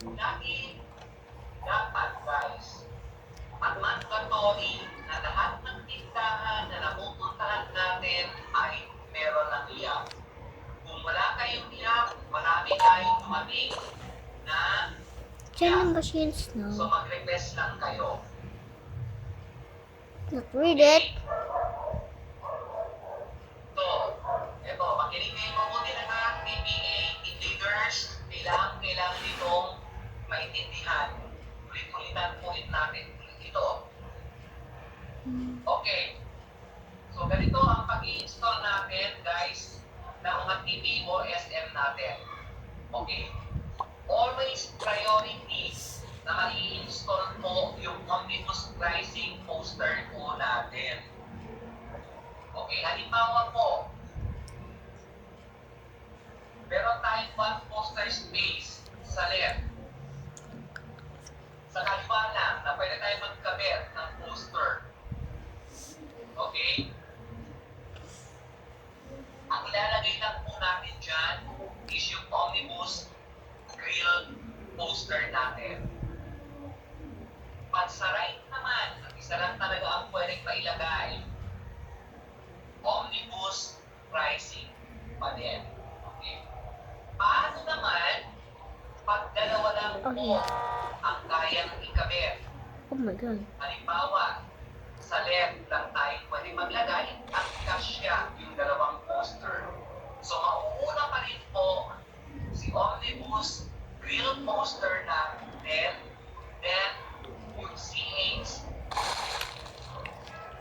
Lagi dapat, guys, at mandatory na lahat ng tindahan na napupuntahan natin ay meron ng liyak. Kung wala kayong liyak, marami tayong dumating na Channel machines so now. mag-request lang kayo. Not read it. So, eto, makinig kayo mabuti lahat, PPA, team leaders, kailangan nitong maintindihan. Ulit-ulitan ulit natin ito. Okay. So, ganito ang pag-i-install natin, guys, ng mga TV o SM natin. Okay. Always priority na mai-install po yung omnibus pricing poster po natin. Okay, halimbawa po, meron tayong one poster space sa left. Sa kaliwa lang na pwede tayo magkabit ng poster. Okay? Ang ilalagay lang po natin dyan is yung omnibus grill poster natin. Pag sa right naman, ang isa lang talaga ang pwedeng mailagay, omnibus pricing pa din. Okay? Paano naman pag dalawa lang po ang kayang ikabit? Oh my god. Halimbawa, sa left lang tayo pwede maglagay at kasya yung dalawang poster. So, mauuna pa rin po si omnibus grill poster natin, then yung CH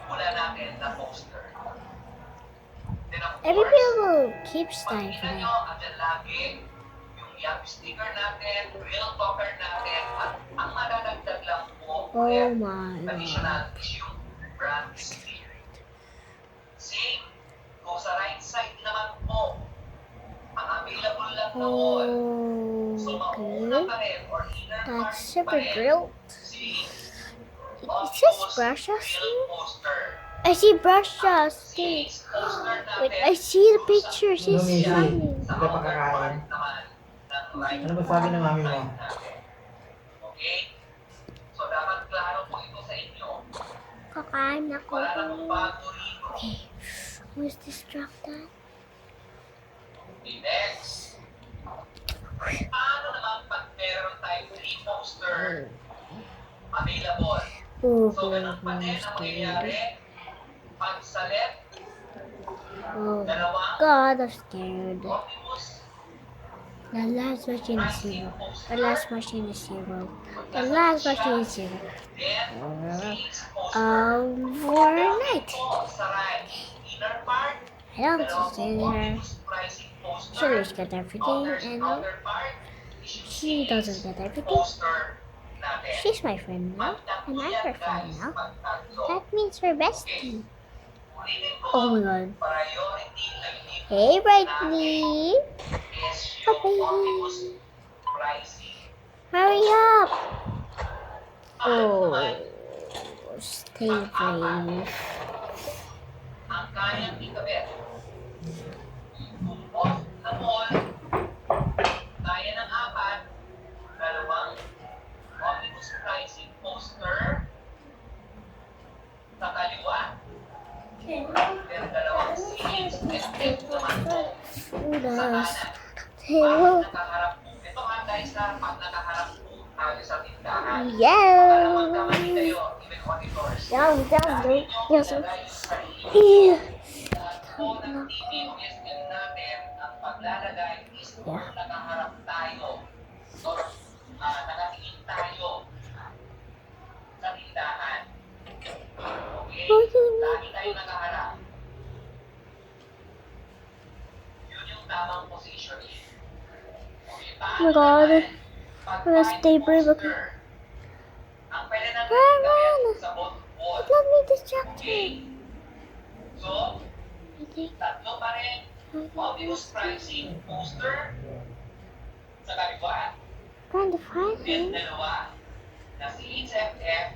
pula natin na poster. Then of Every course, people keeps pag dying for tingnan that. nyo, andyan lagi yung Yap sticker natin, grill topper natin, at ang madadagdag lang po Oh my additional god. is yung brand sticker. Same, kung sa right side naman po, ang available lang noon. So, mauna Okay. pa rin or inner part That's pa super rin grilled. si It says omnibus brushes grill here. poster. I see brushes. CH poster Wait, natin, I see the picture. She's Missy? shining. sa Hindi pa outer kakain. part naman ng right Ano ba sabi ng mami mo? side natin. Okay? So, dapat klaro po ito sa inyo. Kakain ako. Wala namang bago rito. Okay. Who's distracted? Okay, next. Paano naman pag meron tayong 3 poster available? Oh, So, ganun pa din ang mangyayari. Pag sa left, oh dalawang god, I'm scared. omnibus The last machine is pricing zero. poster. The last machine is zero. The last machine is zero. Then, CH poster. Overnight. Po sa right, inner part, I don't dalawang see her. omnibus pricing poster. Shirley's got everything, Outer and outer part is yung she CH doesn't get everything. poster natin. She's my friend now, and I'm her friend now. That means we're besties. Oh my god. Priority lang dito Hey, Brightly. is yung omnibus pricing. Hurry up. Paano Oh, naman stay brave. ang kayang ikabit? Kung off na mall, kaya ng 4, dalawang omnibus pricing poster sa kaliwa, pero dalawang CH and F naman po sa Udas. kanan. Hello. Pag nakaharap po, ito nga guys na pag nakaharap po tayo sa tindahan, para Yeah. magkamali kayo, even auditors. Down, down, down. Yes, sir. Ilagay yung sarili Yeah. lahat po ng TV o SM natin, ang paglalagay is kung nakaharap tayo or nakatingin tayo sa tindahan. Okay? Lagi tayo nakaharap. Yun yung tamang positioning. Okay, Oh my God. pag I'm gonna stay brave, okay? poster, ang pwede natin Run, gawin sa both wall. Let me distract her. Okay? So, Okay. tatlo pa rin. Omnibus pricing poster sa kaliwa. Trying to find Then him. dalawa na si HFF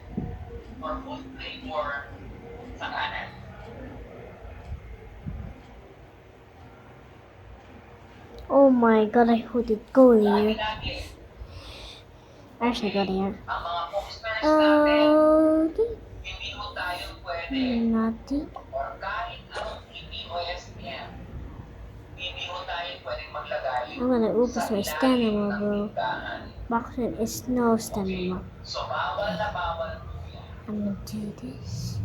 or food flavor sa kanan. Oh my god, I hope it go there. Lagi-lagi. Where should I go there? Ang mga posters natin, Okay. hindi mo tayo pwede. Nothing. Or kahit anong TV o SM, hindi mo tayo pwedeng maglagay I'm gonna open sa my ilalim stamina, ng bro. tindahan. Boxing is no stamina. So, bawal na bawal po yan. I'm gonna do this.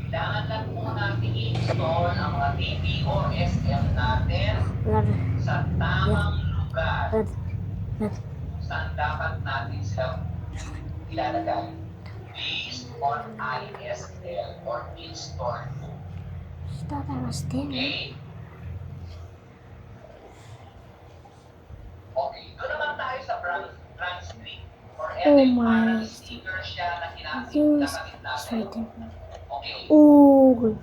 Kailangan lang po natin i-install ang mga TV o SM natin Gotta, sa tamang lugar gotta, saan dapat natin sila ilalagay based on ISL or in-store. I thought I was there. Okay? Okay, doon naman tayo sa brand street. Or Oh every my. parang sticker siya na Use kinakabit it's natin. right there. Okay. Oh,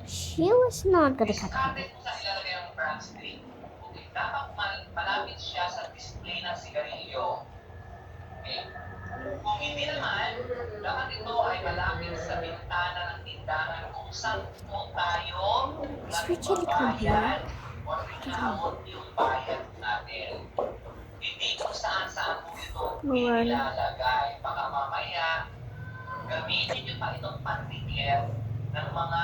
she was not gonna cut Discarded it. mo sa ilalagay ang brand street. Okay, dapat malapit siya sa display ng sigarilyo. Okay. Kung hindi naman, dapat ito ay malapit sa bintana ng tindahan kung saan po tayo It's Richard Cobra. o inaamot yung bayad natin. Hindi kung saan-saan po ito Wala. ilalagay. Baka mamaya, gamitin nyo pa itong pandikit ng mga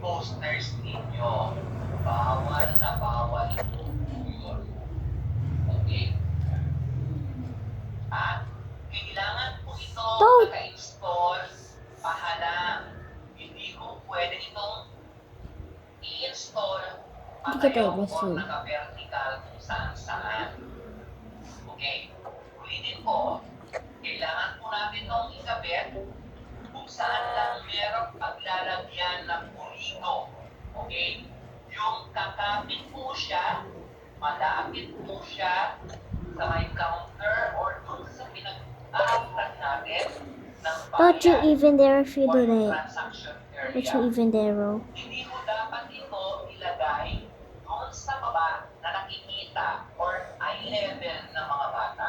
posters ninyo. Bawal na bawal po yun. Okay? At kailangan po ito Don't. naka-install pahalang. Hindi ko pwede itong i-install Hindi ka tayo patayo o machine. naka-vertical kung saan-saan. Okay. Ulitin ko. Kailangan po natin itong ikabit kung saan lang merong paglalagyan ng pulido. Okay? Yung kakapit po siya, malapit po siya sa may counter or dun sa pinag-aaptan natin ng Don't you bayan even dare if you or do that. transaction Don't area. you even dare, bro. Hindi mo dapat ito ilagay doon sa baba na nakikita or eye level ng mga bata.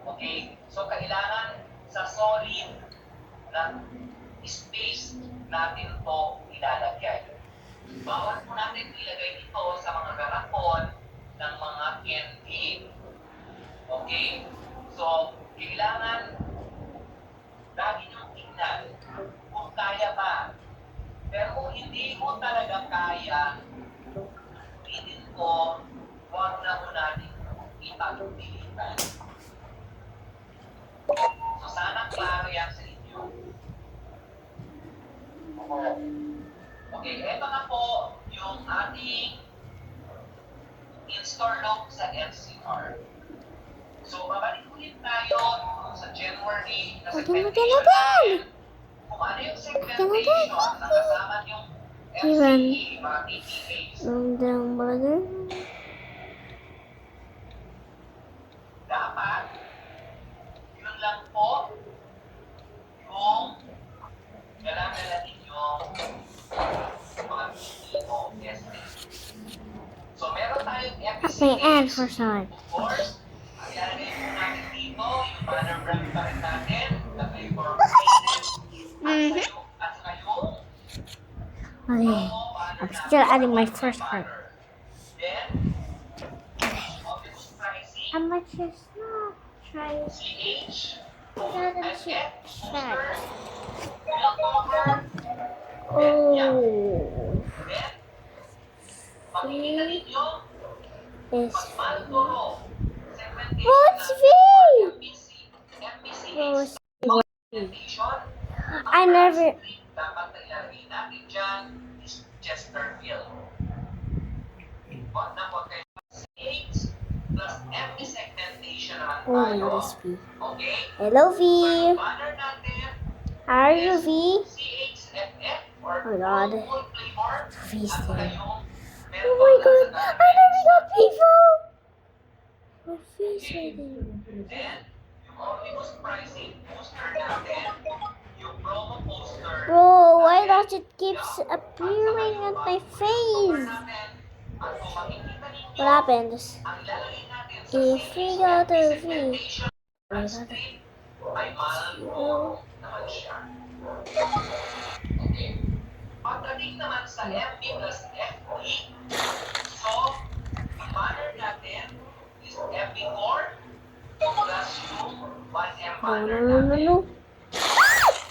Okay? So, kailangan sa solid na space natin to ilalagay. Bawal po natin ilagay ito sa mga garapon ng mga candy. Okay? So, kailangan lagi niyong tingnan kung kaya ba. Pero kung hindi mo talaga kaya, pilitin ko, huwag na mo natin ipagpilitan. So, sana klaro yan sa inyo. Okay, eto na po yung ating in-store log sa NCR. So, babalik ulit tayo sa January na segmentation natin. Kung ano yung segmentation na kasama yung FCE, mga TPAs. Down burger. Dapat, yun lang po yung dala-dala ninyong mga PPO, SD. So, meron tayong That's FCE. my ad for side. Of course, ang ilalagay po natin dito, yung banner brand pa rin natin, the flavor at saka yung Okay. I'm still adding my first heart. then, Omnibus pricing, How much is not? Try it. CH, Try and it. F, Try. booster, milk over, Oh. then, makikita ninyo, Is pag Malboro, segmentation what's natin, V? MPC, Oh, segmentation, I never. dapat na ilalagay natin dyan is Chesterfield. Huwag na huwag kayo CH plus MB segmentation naman Oh my tayo. God, it's V. Okay? Hello, V. So, yung banner natin How are you, V? CHFF or Oh my God. full flavor. V's At saka there. yung Oh my God, I never got people. Oh, V's right there. Then, yung omnibus pricing booster natin, yung promo poster. Bro, why does it keeps appearing at my face? At kung makikita ninyo, What happens? ang ilalagay natin sa If we go to V. segmentation street ay Malboro naman siya. Okay. Pagdating naman sa MB plus FD, so, ang banner natin is MB core plus yung No, no, no, no.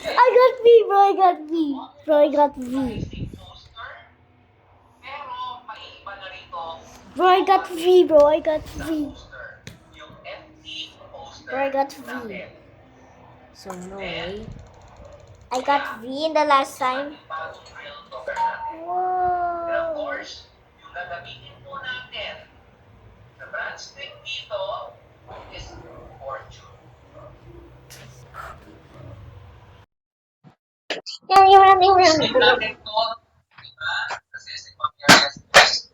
I got V, bro. I got V. Bro, I got V. Poster. Pero maiiba na rito Bro, I got V, bro. I got V. poster. Yung empty poster Bro, I got V. natin. So, no way. I got V in the last time. Bagong real talker natin. And of Whoa. course, yung gagamitin po natin sa brand string dito is Fortune. String natin to, diba? Kasi si Pampianes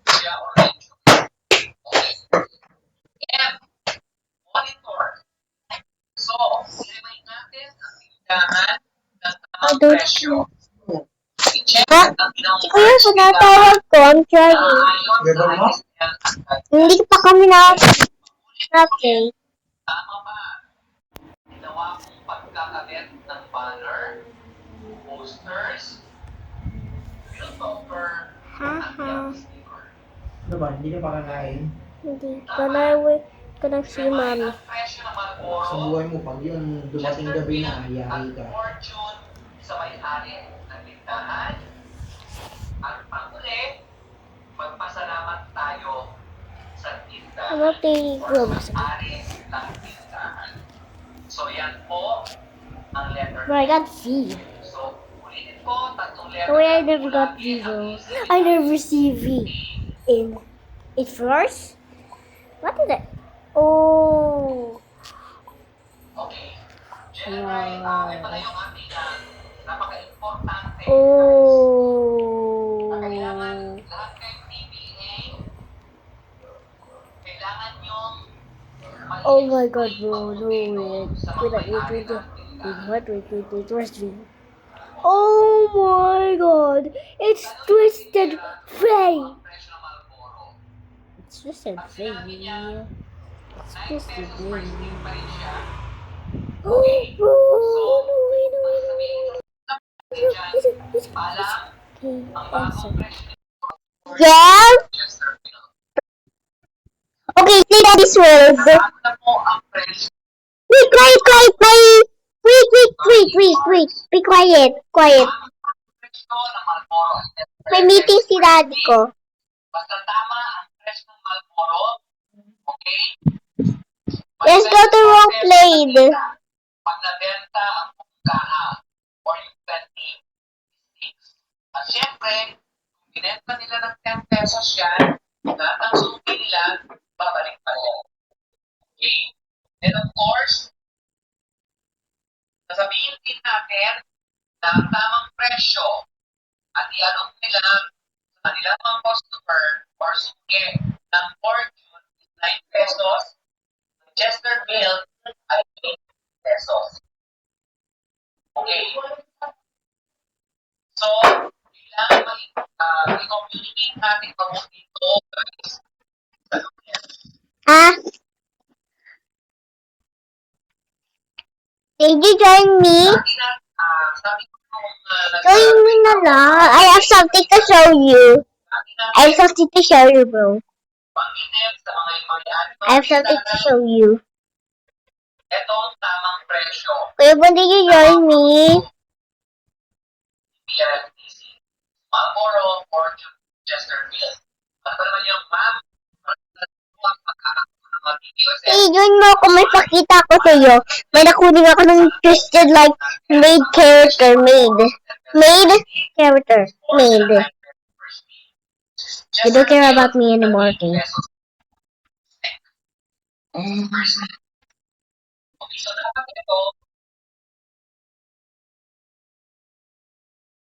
siya orange. Okay. And monitor. So, i-remind natin ang tindahan ng tamang presyo. I-check ang ginawang Si Kuya, pinatawag ko. I'm trying. ayon sa ISL. Hindi pa kami na-okay. Tama ba? Ginawa kong pagkakabit ng banner, posters, bill topper, at Haha. sticker. Ano ba? Hindi ka pa kakain? Hindi. Gonna see mommy. Ang presyo ng Marlboro, Sa buhay mo, pag yun dumating gabi na, yari ka. Fortune sa may-ari ng tindahan. At panghuli, magpasalamat tayo sa tindahan. Ano tayo or gloves? sa may-ari ng tindahan. So yan po ang letter Bro, I got V. So, ulitin ko, tatlong letter. Oh, wait, I never got V, bro. I never see V in first. What is it? Oh. Okay. General, ay pala yung ating napaka-importante. Oh. Kailangan lahat kayong PBA, kailangan yung Oh my god, bro. No way. Wait. Where's V? Oh my god. It's Twisted Fate. presyo ng Marlboro. It's Twisted Fate. It's 9 Twisted pesos per Fate. stick pa rin siya. Oh, bro. No way. Is it? Alam, Okay, ang answer. bagong presyo ng Yeah? Chesterfield. Okay, say that this word. Bago na po ang presyo Wait. Be quiet. ng Marlboro. May meeting si daddy ko. Basta tama ang presyo ng Marlboro, okay? Let's go to wrong plate. Pag nabenta ang pungkaha or yung 20 sticks. At syempre, kung binenta nila ng 10 pesos yan, lahat ang suki nila, babalik pa rin. Okay? And of course, sasabihin din natin na ang tamang presyo at i-alok nila sa kanilang mga customer or suki ng Fortune is 9 pesos, ng Chesterfield ay 8 pesos. Okay. So, kailangan i-communicate natin mabuti ito, guys. Ah? Did you join me? Sabi ko nung Join me na lang. I have something to show you. Bro. Pag-inip sa mga ipag-ano, I have something to show you. ito ang tamang presyo. Kuya, when did you join me? PRTC. Marlboro, Fortune, Chesterfield. Ano naman yung ma'am? I-join mo ako. May pakita ako sa'yo. May nakunin ako ng twisted like made character. Made character. Made. You don't care about me anymore, okay? Okay, so dapat ito,